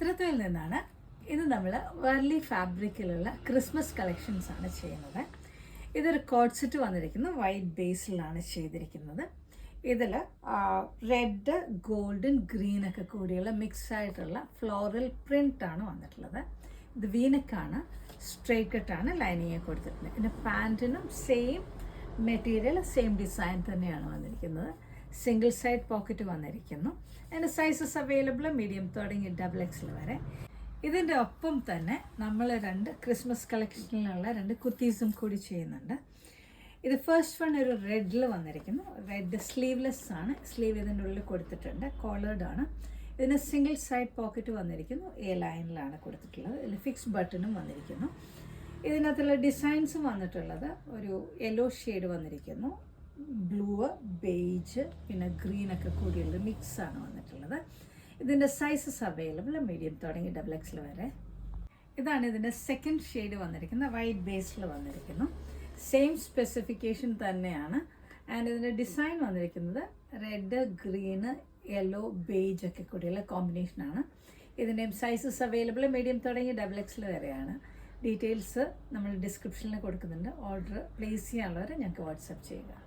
ഇത്തരത്തിൽ നിന്നാണ് ഇത് നമ്മൾ വർലി ഫാബ്രിക്കിലുള്ള ക്രിസ്മസ് കളക്ഷൻസ് ആണ് ചെയ്യുന്നത്. ഇതൊരു കോഡ് സെറ്റ് വന്നിരിക്കുന്നത് വൈറ്റ് ബേസിലാണ് ചെയ്തിരിക്കുന്നത്. ഇതിൽ റെഡ്, ഗോൾഡൻ, ഗ്രീൻ ഒക്കെ കൂടിയുള്ള മിക്സ് ആയിട്ടുള്ള ഫ്ലോറൽ പ്രിൻ്റാണ് വന്നിട്ടുള്ളത്. ഇത് വീനക്കാണ്, സ്ട്രേറ്റ് കട്ടാണ്, ലൈനിങ് കൊടുത്തിട്ടുള്ളത്. പിന്നെ പാൻറ്റിനും സെയിം മെറ്റീരിയൽ, സെയിം ഡിസൈൻ തന്നെയാണ് വന്നിരിക്കുന്നത്. സിംഗിൾ സൈഡ് പോക്കറ്റ് വന്നിരിക്കുന്നു. അതിൻ്റെ സൈസസ് അവൈലബിൾ മീഡിയം തുടങ്ങി XXL വരെ. ഇതിൻ്റെ ഒപ്പം തന്നെ നമ്മൾ 2 ക്രിസ്മസ് കളക്ഷനിലുള്ള 2 കുർത്തീസും കൂടി ചെയ്യുന്നുണ്ട്. ഇത് ഫസ്റ്റ് വൺ ഒരു റെഡിൽ വന്നിരിക്കുന്നു. റെഡ് സ്ലീവ്ലെസ് ആണ്, സ്ലീവ് ഇതിൻ്റെ ഉള്ളിൽ കൊടുത്തിട്ടുണ്ട്, കോളേർഡ് ആണ്. ഇതിന് സിംഗിൾ സൈഡ് പോക്കറ്റ് വന്നിരിക്കുന്നു, A ലൈനിലാണ് കൊടുത്തിട്ടുള്ളത്. ഇതിൽ ഫിക്സ് ബട്ടണും വന്നിരിക്കുന്നു. ഇതിനകത്തുള്ള ഡിസൈൻസും വന്നിട്ടുള്ളത് ഒരു യെല്ലോ ഷെയ്ഡ് വന്നിരിക്കുന്നു, ബ്ലൂ, ബേജ്, പിന്നെ ഗ്രീനൊക്കെ കൂടിയുള്ള മിക്സാണ് വന്നിട്ടുള്ളത്. ഇതിൻ്റെ സൈസസ് അവൈലബിൾ മീഡിയം തുടങ്ങി XXL വരെ. ഇതാണ് ഇതിൻ്റെ സെക്കൻഡ് ഷെയ്ഡ് വന്നിരിക്കുന്നത്, വൈറ്റ് ബേസിൽ വന്നിരിക്കുന്നു. സെയിം സ്പെസിഫിക്കേഷൻ തന്നെയാണ്. ആൻഡ് ഇതിൻ്റെ ഡിസൈൻ വന്നിരിക്കുന്നത് റെഡ്, ഗ്രീന്, യെല്ലോ, ബേജ് ഒക്കെ കൂടിയുള്ള കോമ്പിനേഷനാണ്. ഇതിൻ്റെയും സൈസസ് അവൈലബിൾ മീഡിയം തുടങ്ങി XXL വരെയാണ്. ഡീറ്റെയിൽസ് നമ്മൾ ഡിസ്ക്രിപ്ഷനിൽ കൊടുക്കുന്നുണ്ട്. ഓർഡർ പ്ലേസ് ചെയ്യാനുള്ളവർ ഞങ്ങൾക്ക് വാട്സപ്പ് ചെയ്യുക.